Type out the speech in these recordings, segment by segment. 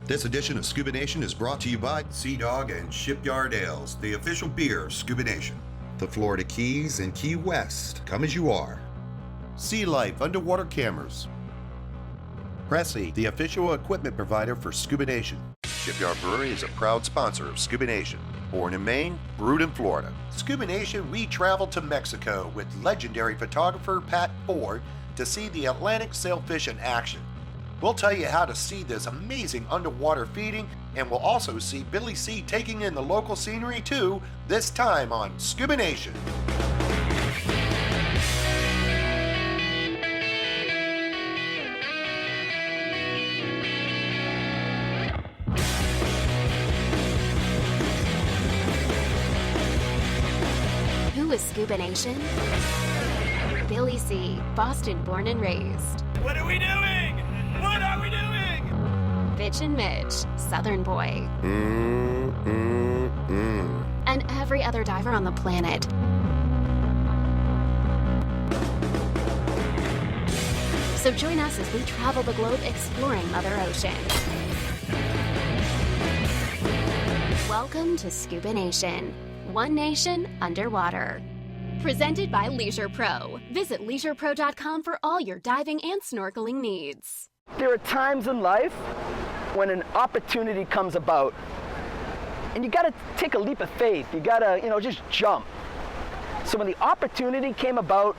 This edition of Scuba Nation is brought to you by Sea Dog and Shipyard Ales, the official beer of Scuba Nation. The Florida Keys and Key West, come as you are. Sea Life Underwater Cameras. Presley, the official equipment provider for Scuba Nation. Shipyard Brewery is a proud sponsor of Scuba Nation. Born in Maine, brewed in Florida. Scuba Nation, we traveled to Mexico with legendary photographer Pat Ford to see the Atlantic sailfish in action. We'll tell you how to see this amazing underwater feeding, and we'll also see Billy C taking in the local scenery too, this time on Scuba Nation. Who is Scuba Nation? Billy C, Boston born and raised. What are we doing? What are we doing? Bitch and Mitch, Southern boy. And every other diver on the planet. So join us as we travel the globe exploring Mother Ocean. Welcome to Scuba Nation. One nation underwater. Presented by Leisure Pro. Visit leisurepro.com for all your diving and snorkeling needs. There are times in life when an opportunity comes about and you gotta take a leap of faith. You gotta, just jump. So when the opportunity came about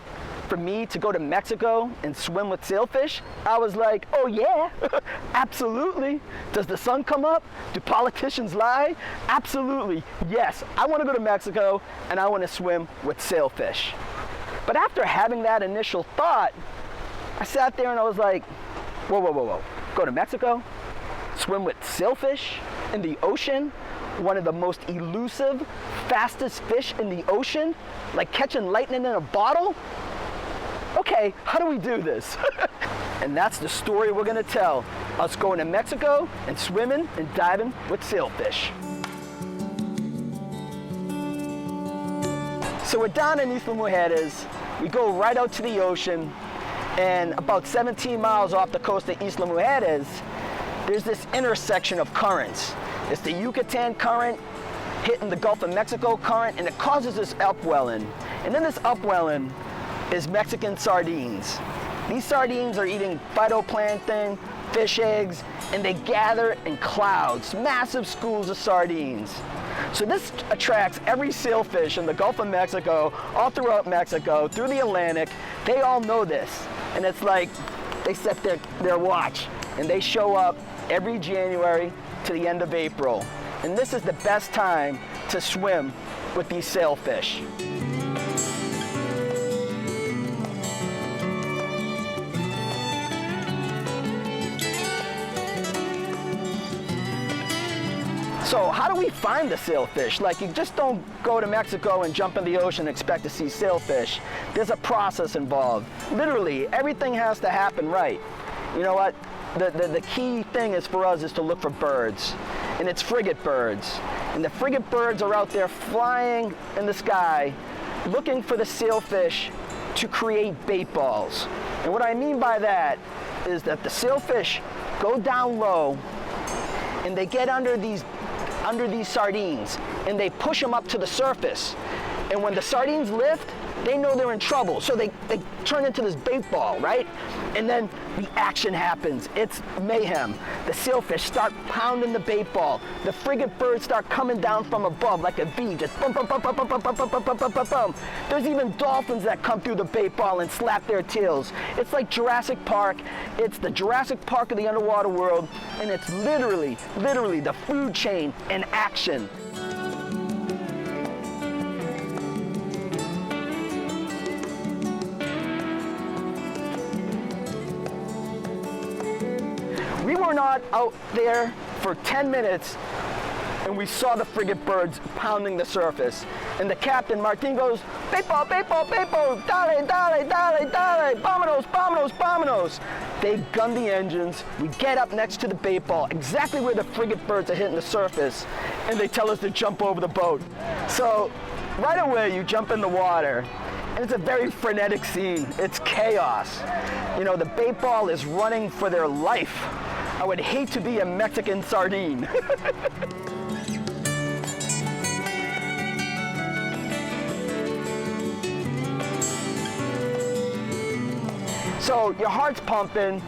for me to go to Mexico and swim with sailfish, I was like, oh yeah, absolutely. Does the sun come up? Do politicians lie? Absolutely, yes. I wanna go to Mexico and I wanna swim with sailfish. But after having that initial thought, I sat there and I was like, whoa. Go to Mexico, swim with sailfish in the ocean, one of the most elusive, fastest fish in the ocean, like catching lightning in a bottle? Okay, how do we do this? And that's the story we're gonna tell. Us going to Mexico and swimming and diving with sailfish. So we're down in Isla Mujeres. We go right out to the ocean, and about 17 miles off the coast of Isla Mujeres, there's this intersection of currents. It's the Yucatan current hitting the Gulf of Mexico current, and it causes this upwelling. And in this upwelling is Mexican sardines. These sardines are eating phytoplankton, fish eggs, and they gather in clouds, massive schools of sardines. So this attracts every sailfish in the Gulf of Mexico, all throughout Mexico, through the Atlantic. They all know this. And it's like they set their watch, and they show up every January to the end of April. And this is the best time to swim with these sailfish. So how do we find the sailfish? Like, you just don't go to Mexico and jump in the ocean and expect to see sailfish. There's a process involved. Literally, everything has to happen right. You know what? The key thing is for us is to look for birds, and it's frigate birds. And the frigate birds are out there flying in the sky, looking for the sailfish to create bait balls. And what I mean by that is that the sailfish go down low, and they get under these sardines, and they push them up to the surface. And when the sardines lift, they know they're in trouble, so they turn into this bait ball, right? And then the action happens. It's mayhem. The sailfish start pounding the bait ball. The frigate birds start coming down from above like a V, just bum, bum, bum, bum, bum, bum, bum, bum, bum, bum, bum, bum. There's even dolphins that come through the bait ball and slap their tails. It's like Jurassic Park. It's the Jurassic Park of the underwater world, and it's literally the food chain in action. We were not out there for 10 minutes and we saw the frigate birds pounding the surface. And the captain, Martin, goes, bait ball, bait ball, bait ball, dale, dale, dale, dale, vámonos, vámonos, vámonos. They gun the engines. We get up next to the bait ball, exactly where the frigate birds are hitting the surface, and they tell us to jump over the boat. So right away, you jump in the water, and it's a very frenetic scene. It's chaos. You know, the bait ball is running for their life I would hate to be a Mexican sardine. So your heart's pumping,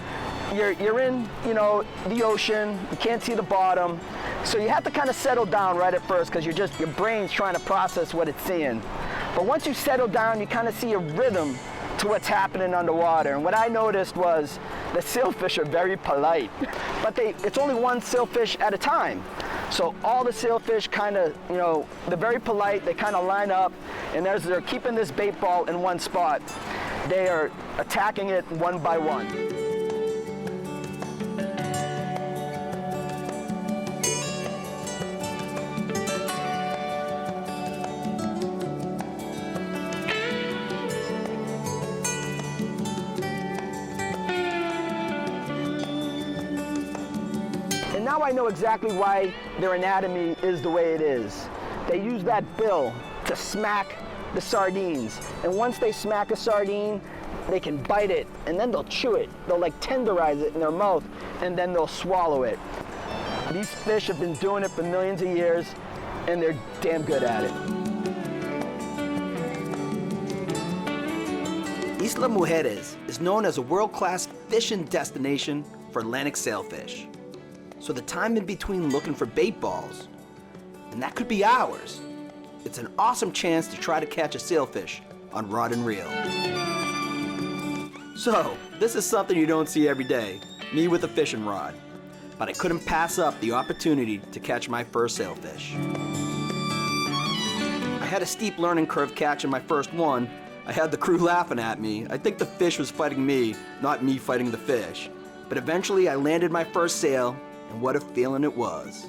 you're in, the ocean, you can't see the bottom. So you have to kind of settle down right at first because your brain's trying to process what it's seeing. But once you settle down, you kind of see a rhythm to what's happening underwater. And what I noticed was the sailfish are very polite, but it's only one sailfish at a time. So all the sailfish kind of, they're very polite, they kind of line up, and as they're keeping this bait ball in one spot, they are attacking it one by one. And now I know exactly why their anatomy is the way it is. They use that bill to smack the sardines. And once they smack a sardine, they can bite it and then they'll chew it. They'll like tenderize it in their mouth and then they'll swallow it. These fish have been doing it for millions of years and they're damn good at it. Isla Mujeres is known as a world-class fishing destination for Atlantic sailfish. So the time in between looking for bait balls, and that could be hours, it's an awesome chance to try to catch a sailfish on rod and reel. So, this is something you don't see every day, me with a fishing rod. But I couldn't pass up the opportunity to catch my first sailfish. I had a steep learning curve catching my first one. I had the crew laughing at me. I think the fish was fighting me, not me fighting the fish. But eventually I landed my first sail, and what a feeling it was.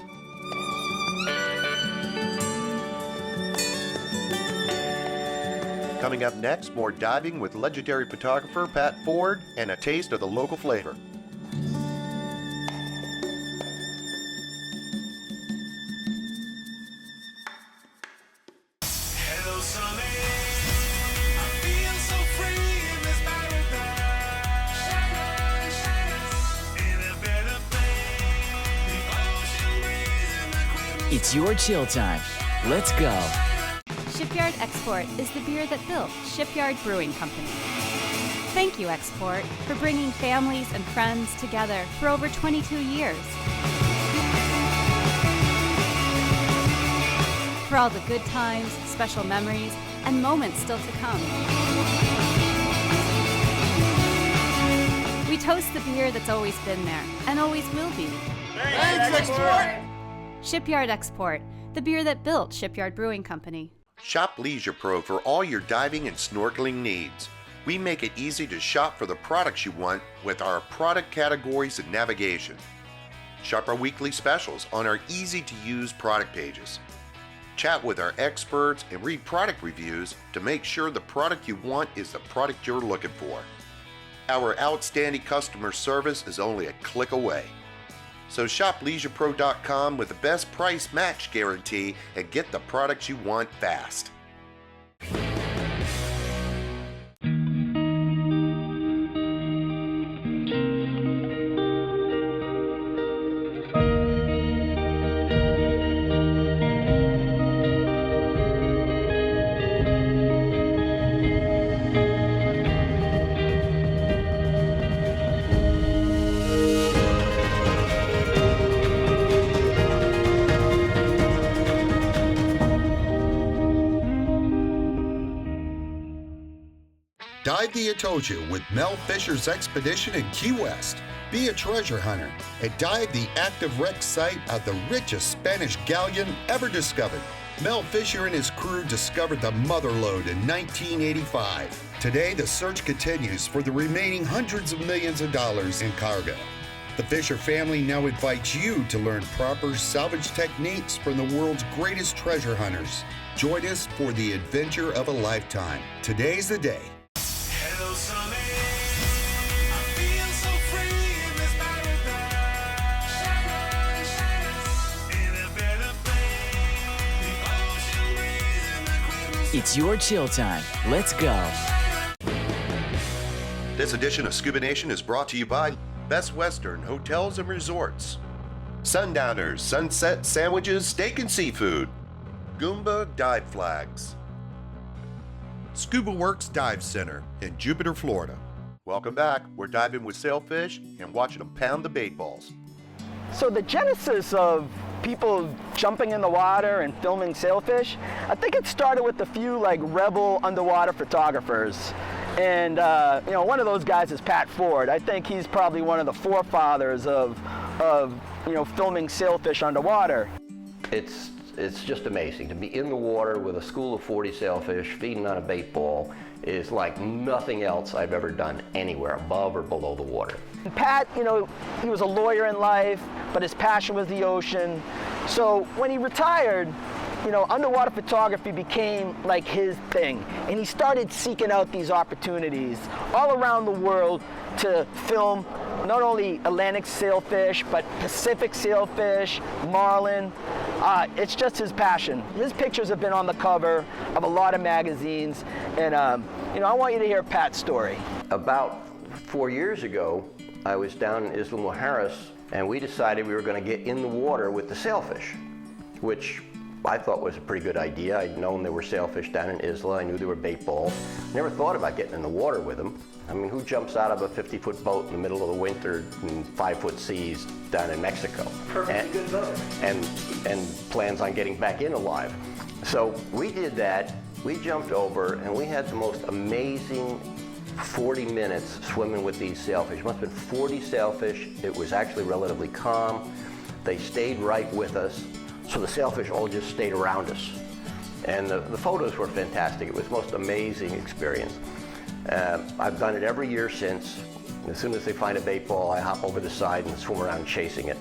Coming up next, more diving with legendary photographer Pat Ford and a taste of the local flavor. Hello, summer. I feel so free in this paradise. In a better place. The ocean breeze and the quiver. It's your chill time. Let's go. Shipyard Export is the beer that built Shipyard Brewing Company. Thank you, Export, for bringing families and friends together for over 22 years. For all the good times, special memories, and moments still to come. We toast the beer that's always been there and always will be. Thanks, Export! Shipyard Export, the beer that built Shipyard Brewing Company. Shop Leisure Pro for all your diving and snorkeling needs. We make it easy to shop for the products you want with our product categories and navigation. Shop our weekly specials on our easy-to-use product pages. Chat with our experts and read product reviews to make sure the product you want is the product you're looking for. Our outstanding customer service is only a click away. So shop LeisurePro.com with the best price match guarantee and get the products you want fast. Dive the Atocha with Mel Fisher's expedition in Key West. Be a treasure hunter and dive the active wreck site of the richest Spanish galleon ever discovered. Mel Fisher and his crew discovered the mother lode in 1985. Today, the search continues for the remaining hundreds of millions of dollars in cargo. The Fisher family now invites you to learn proper salvage techniques from the world's greatest treasure hunters. Join us for the adventure of a lifetime. Today's the day. Hello, summer. I feel so free in this paradise. In a better place. The ocean breeze and the quiver. It's your chill time. Let's go. This edition of Scuba Nation is brought to you by Best Western Hotels and Resorts. Sundowners, Sunset Sandwiches, Steak and Seafood. Goomba Dive Flags. Scuba Works Dive Center in Jupiter, Florida. Welcome back. We're diving with sailfish and watching them pound the bait balls. So the genesis of people jumping in the water and filming sailfish, I think it started with a few like rebel underwater photographers. And one of those guys is Pat Ford. I think he's probably one of the forefathers of filming sailfish underwater. It's just amazing. To be in the water with a school of 40 sailfish feeding on a bait ball is like nothing else I've ever done anywhere above or below the water. And Pat, he was a lawyer in life, but his passion was the ocean. So when he retired, underwater photography became like his thing. And he started seeking out these opportunities all around the world to film not only Atlantic sailfish, but Pacific sailfish, marlin. It's just his passion. His pictures have been on the cover of a lot of magazines. And, I want you to hear Pat's story. About 4 years ago, I was down in Isla Mujeres, and we decided we were going to get in the water with the sailfish, which I thought was a pretty good idea. I'd known there were sailfish down in Isla. I knew there were bait balls. Never thought about getting in the water with them. I mean, who jumps out of a 50-foot boat in the middle of the winter in 5-foot seas down in Mexico? Perfectly good boat. And plans on getting back in alive. So we did that. We jumped over, and we had the most amazing 40 minutes swimming with these sailfish. It must have been 40 sailfish. It was actually relatively calm. They stayed right with us. So the sailfish all just stayed around us. And the photos were fantastic. It was the most amazing experience. I've done it every year since. As soon as they find a bait ball, I hop over the side and swim around chasing it.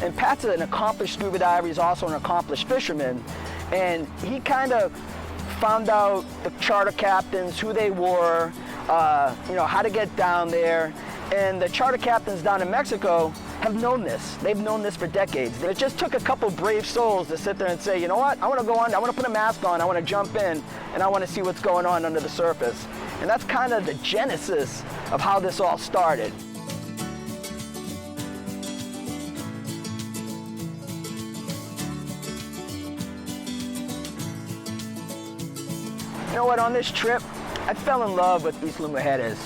And Pat's an accomplished scuba diver. He's also an accomplished fisherman. And he kind of found out the charter captains, who they were, how to get down there. And the charter captains down in Mexico have known this. They've known this for decades. It just took a couple brave souls to sit there and say, you know what, I want to go on, I want to put a mask on, I want to jump in, and I want to see what's going on under the surface. And that's kind of the genesis of how this all started. You know what, on this trip, I fell in love with Isla Mujeres.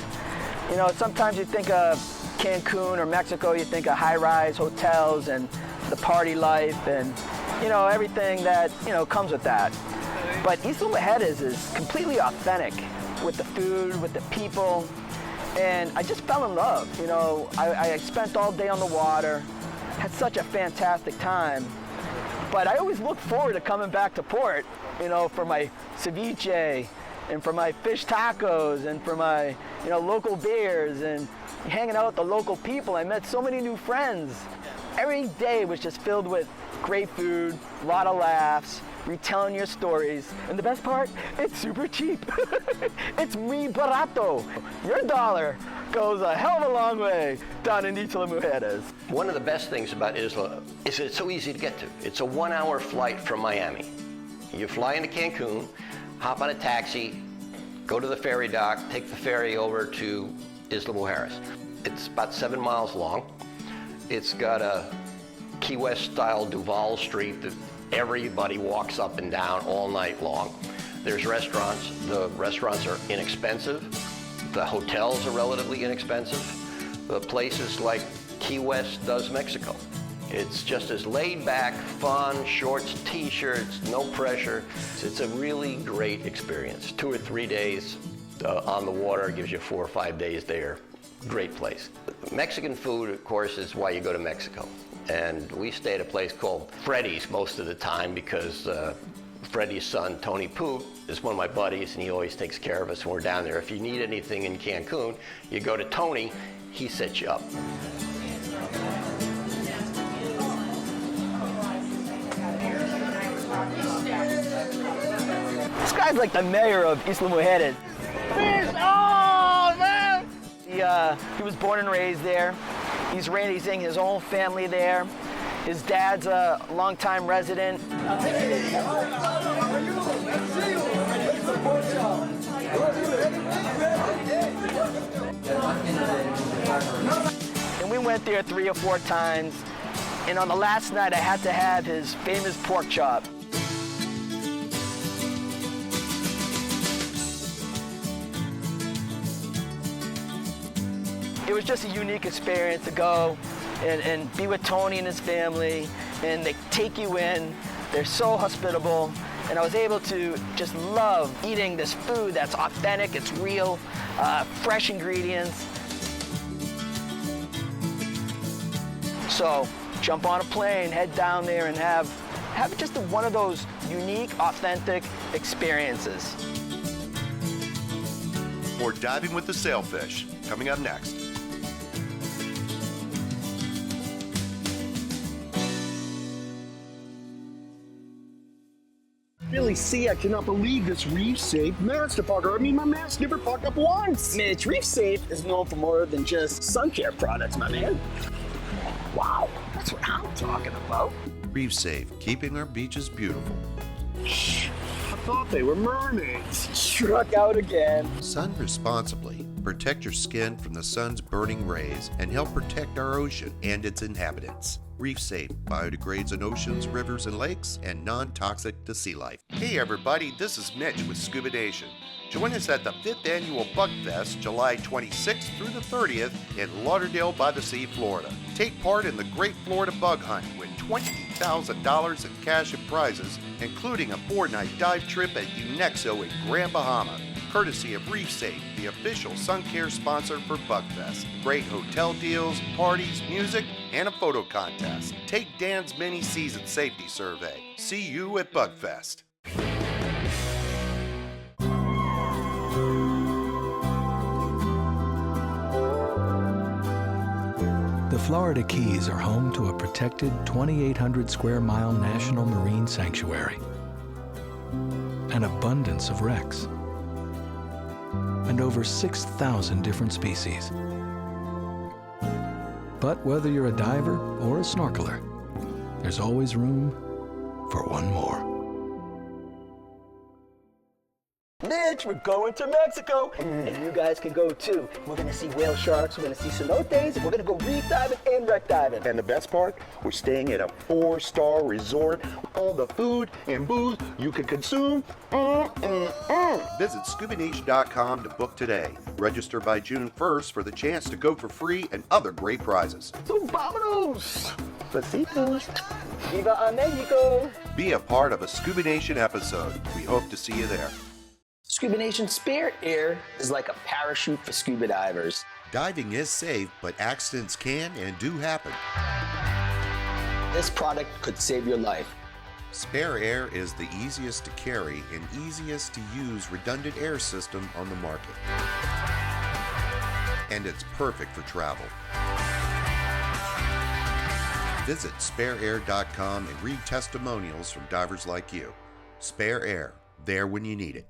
Sometimes you think of Cancun or Mexico, you think of high-rise hotels and the party life and, everything that, comes with that. But Isla Mujeres is completely authentic with the food, with the people, and I just fell in love. I spent all day on the water, had such a fantastic time, but I always look forward to coming back to port, for my ceviche, and for my fish tacos, and for my local beers, and hanging out with the local people. I met so many new friends. Every day was just filled with great food, a lot of laughs, retelling your stories, and the best part, it's super cheap. It's muy barato. Your dollar goes a hell of a long way down in Isla Mujeres. One of the best things about Isla is that it's so easy to get to. It's a 1-hour flight from Miami. You fly into Cancun, hop on a taxi, go to the ferry dock, take the ferry over to Isla Mujeres. It's about 7 miles long. It's got a Key West-style Duval Street that everybody walks up and down all night long. There's restaurants. The restaurants are inexpensive. The hotels are relatively inexpensive. The place is like Key West does Mexico. It's just as laid back, fun, shorts, t-shirts, no pressure. It's a really great experience. 2 or 3 days on the water gives you 4 or 5 days there. Great place. Mexican food, of course, is why you go to Mexico. And we stay at a place called Freddy's most of the time because Freddy's son, Tony Poot, is one of my buddies, and he always takes care of us when we're down there. If you need anything in Cancun, you go to Tony, he sets you up. This guy's like the mayor of Isla Mujeres. Oh, man! He was born and raised there. He's raising his own family there. His dad's a longtime resident. And we went there 3 or 4 times, and on the last night I had to have his famous pork chop. It was just a unique experience to go and be with Tony and his family, and they take you in. They're so hospitable, and I was able to just love eating this food that's authentic, it's real, fresh ingredients. So jump on a plane, head down there, and have just one of those unique, authentic experiences. Or diving with the sailfish, coming up next. Really, see, I cannot believe this Reef Safe mask department. I mean, my mask never popped up once. Mitch, Reef Safe is known for more than just sun care products, my man. Wow, that's what I'm talking about. Reef Safe, keeping our beaches beautiful. I thought they were mermaids. Struck out again. Sun responsibly. Protect your skin from the sun's burning rays and help protect our ocean and its inhabitants. Reef Safe biodegrades in oceans, rivers, and lakes, and non-toxic to sea life. Hey everybody, this is Mitch with ScubaNation. Join us at the 5th Annual Bug Fest, July 26th through the 30th in Lauderdale-by-the-Sea, Florida. Take part in the Great Florida Bug Hunt with $20,000 in cash and prizes, including a 4-night dive trip at Unexo in Grand Bahama. Courtesy of Reef Safe, the official sun care sponsor for Bugfest. Great hotel deals, parties, music, and a photo contest. Take Dan's mini season safety survey. See you at Bugfest. The Florida Keys are home to a protected 2,800 square mile national marine sanctuary, an abundance of wrecks, and over 6,000 different species. But whether you're a diver or a snorkeler, there's always room for one more. Mitch, we're going to Mexico, and you guys can go too. We're gonna see whale sharks, we're gonna see cenotes, and we're gonna go reef diving and wreck diving. And the best part, we're staying at a 4-star resort. All the food and booze you can consume. Visit ScubaNation.com to book today. Register by June 1st for the chance to go for free and other great prizes. So vámonos! Besitos! Viva a Mexico! Be a part of a ScubaNation episode. We hope to see you there. ScubaNation Spare Air is like a parachute for scuba divers. Diving is safe, but accidents can and do happen. This product could save your life. Spare Air is the easiest to carry and easiest to use redundant air system on the market. And it's perfect for travel. Visit spareair.com and read testimonials from divers like you. Spare Air, there when you need it.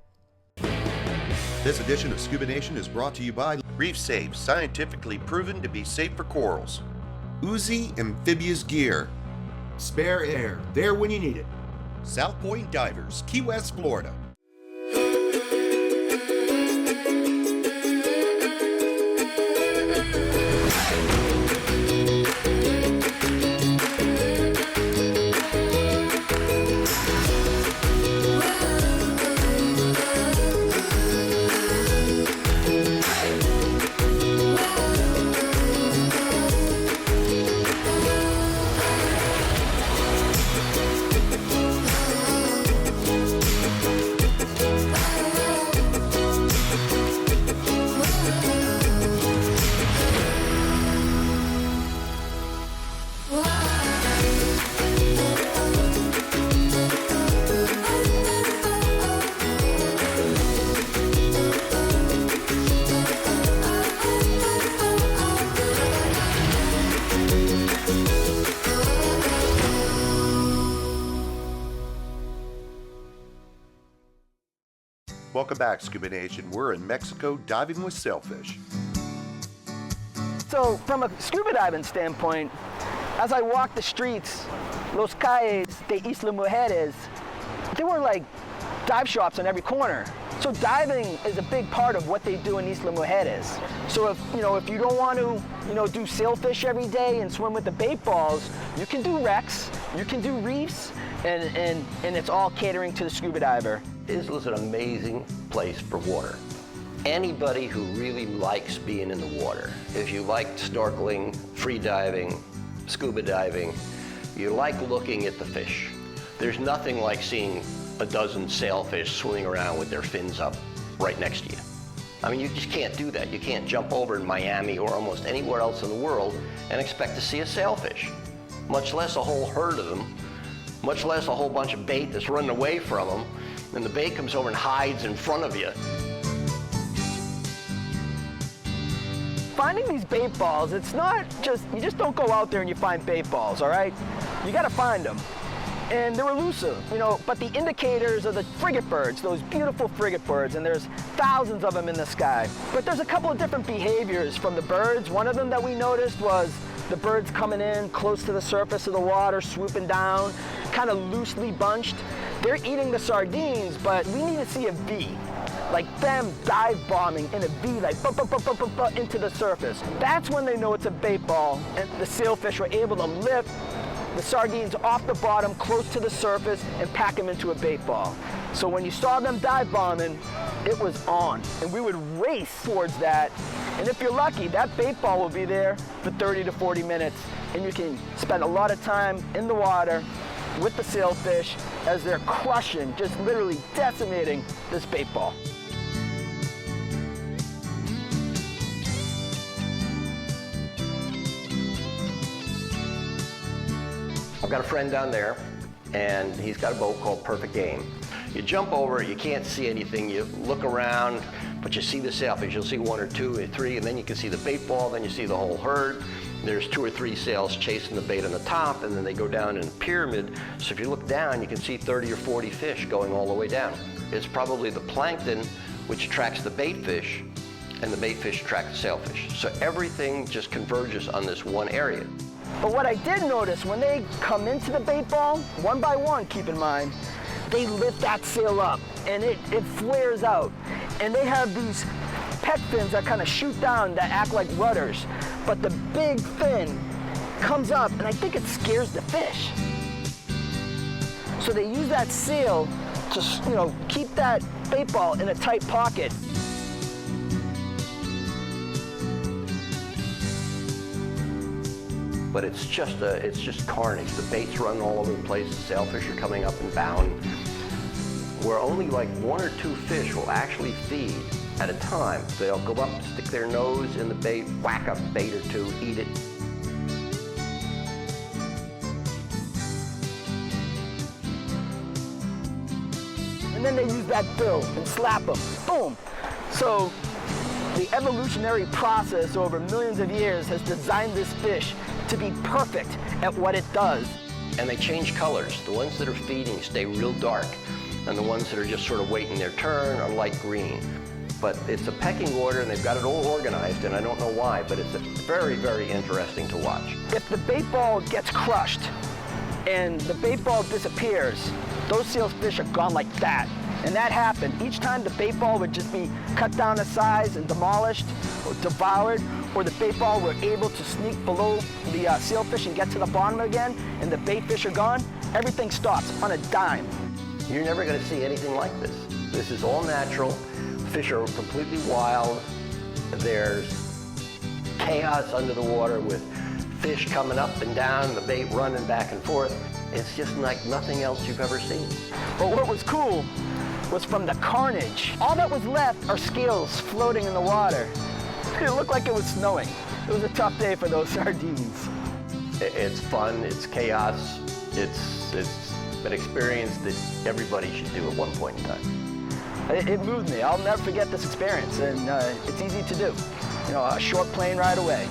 This edition of ScubaNation is brought to you by Reef Safe, scientifically proven to be safe for corals. Uzi Amphibious Gear. Spare Air, there when you need it. South Point Divers, Key West, Florida. Welcome back, Scuba Nation. We're in Mexico diving with sailfish. So from a scuba diving standpoint, as I walked the streets, Los Calles de Isla Mujeres, there were like dive shops on every corner. So diving is a big part of what they do in Isla Mujeres. So if you don't want to, do sailfish every day and swim with the bait balls, you can do wrecks, you can do reefs, and it's all catering to the scuba diver. Isla's an amazing place for water. Anybody who really likes being in the water, if you like snorkeling, free diving, scuba diving, you like looking at the fish. There's nothing like seeing a dozen sailfish swimming around with their fins up right next to you. I mean, you just can't do that. You can't jump over in Miami or almost anywhere else in the world and expect to see a sailfish, much less a whole herd of them, much less a whole bunch of bait that's running away from them, and the bait comes over and hides in front of you. Finding these bait balls, it's not just, you just don't go out there and you find bait balls, all right? You gotta find them. And they're elusive, but the indicators are the frigate birds, those beautiful frigate birds, and there's thousands of them in the sky. But there's a couple of different behaviors from the birds. One of them that we noticed was the birds coming in close to the surface of the water, swooping down, kind of loosely bunched. They're eating the sardines, but we need to see a V. Like them dive bombing in a V, like into the surface. That's when they know it's a bait ball, and the sailfish were able to lift the sardines off the bottom, close to the surface, and pack them into a bait ball. So when you saw them dive bombing, it was on. And we would race towards that. And if you're lucky, that bait ball will be there for 30 to 40 minutes. And you can spend a lot of time in the water with the sailfish as they're crushing, just literally decimating this bait ball. I've got a friend down there, and he's got a boat called Perfect Game. You jump over, you can't see anything, you look around, but you see the sailfish. You'll see one or two or three, and then you can see the bait ball, then you see the whole herd. There's 2 or 3 sails chasing the bait on the top, and then they go down in a pyramid. So if you look down, you can see 30 or 40 fish going all the way down. It's probably the plankton which attracts the bait fish, and the bait fish attract the sailfish. So everything just converges on this one area. But what I did notice, when they come into the bait ball, one by one, keep in mind, they lift that sail up and it flares out. And they have these pet fins that kind of shoot down that act like rudders. But the big fin comes up and I think it scares the fish. So they use that sail to, keep that bait ball in a tight pocket. But it's just carnage. The bait's running all over the place. The sailfish are coming up and down. Where only like 1 or 2 fish will actually feed at a time. They'll go up, stick their nose in the bait, whack a bait or 2, eat it. And then they use that bill and slap them. Boom. So the evolutionary process over millions of years has designed this fish to be perfect at what it does. And they change colors. The ones that are feeding stay real dark, and the ones that are just sort of waiting their turn are light green. But it's a pecking order, and they've got it all organized, and I don't know why, but it's very, very interesting to watch. If the bait ball gets crushed and the bait ball disappears, those sailfish are gone like that. And that happened. Each time the bait ball would just be cut down to size and demolished or devoured, or the bait ball were able to sneak below the sailfish and get to the bottom again, and the bait fish are gone, everything stops on a dime. You're never going to see anything like this. This is all natural. Fish are completely wild. There's chaos under the water with fish coming up and down, the bait running back and forth. It's just like nothing else you've ever seen. But what was cool was from the carnage, all that was left are scales floating in the water. It looked like it was snowing. It was a tough day for those sardines. It's fun, it's chaos, it's an experience that everybody should do at one point in time. It moved me. I'll never forget this experience, and it's easy to do. A short plane ride away.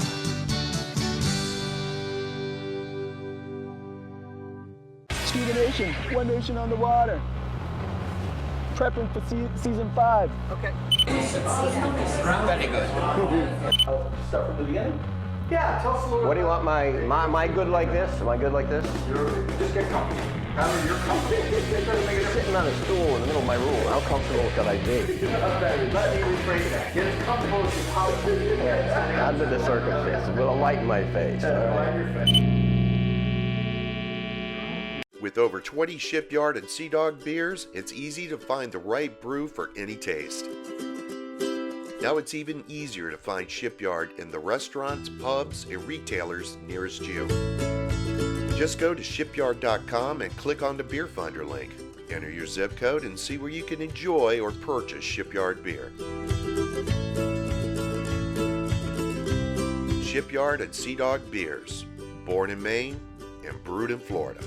ScubaNation, One Nation on the Water. Prepping for season 5. Okay. Very good. Start from the beginning? Yeah, tell us a little What do you want? Am I good like this? Am I good like this? Just get comfortable. Tyler, you're comfortable. Sitting on a stool in the middle of my room. How comfortable could I be? Let me rephrase that. Get as comfortable as you possibly can. Under the circumstances, with a light in my face. All right. With over 20 Shipyard and Sea Dog beers, it's easy to find the right brew for any taste. Now it's even easier to find Shipyard in the restaurants, pubs, and retailers nearest you. Just go to shipyard.com and click on the Beer Finder link. Enter your zip code and see where you can enjoy or purchase Shipyard beer. Shipyard and Sea Dog beers, born in Maine and brewed in Florida.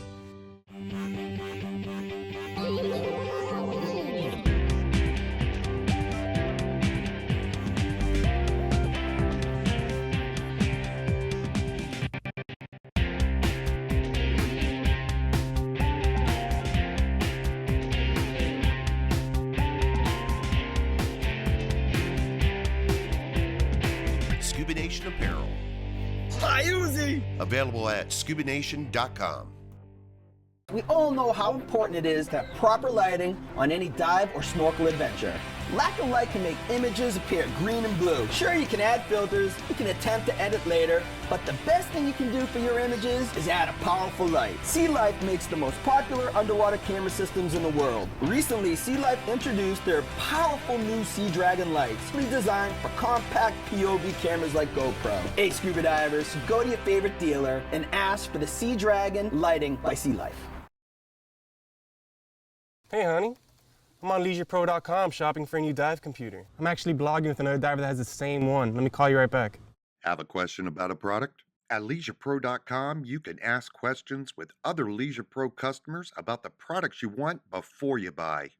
ScubaNation apparel. Hi, Uzi! Available at ScubaNation.com. We all know how important it is to have proper lighting on any dive or snorkel adventure. Lack of light can make images appear green and blue. Sure, you can add filters, you can attempt to edit later, but the best thing you can do for your images is add a powerful light. Sea Life makes the most popular underwater camera systems in the world. Recently, Sea Life introduced their powerful new Sea Dragon lights, redesigned for compact POV cameras like GoPro. Hey scuba divers, go to your favorite dealer and ask for the Sea Dragon lighting by Sea Life. Hey, honey. I'm on LeisurePro.com shopping for a new dive computer. I'm actually blogging with another diver that has the same one. Let me call you right back. Have a question about a product? At LeisurePro.com, you can ask questions with other Leisure Pro customers about the products you want before you buy.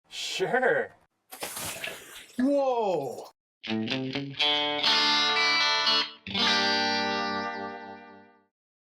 Sure. Whoa!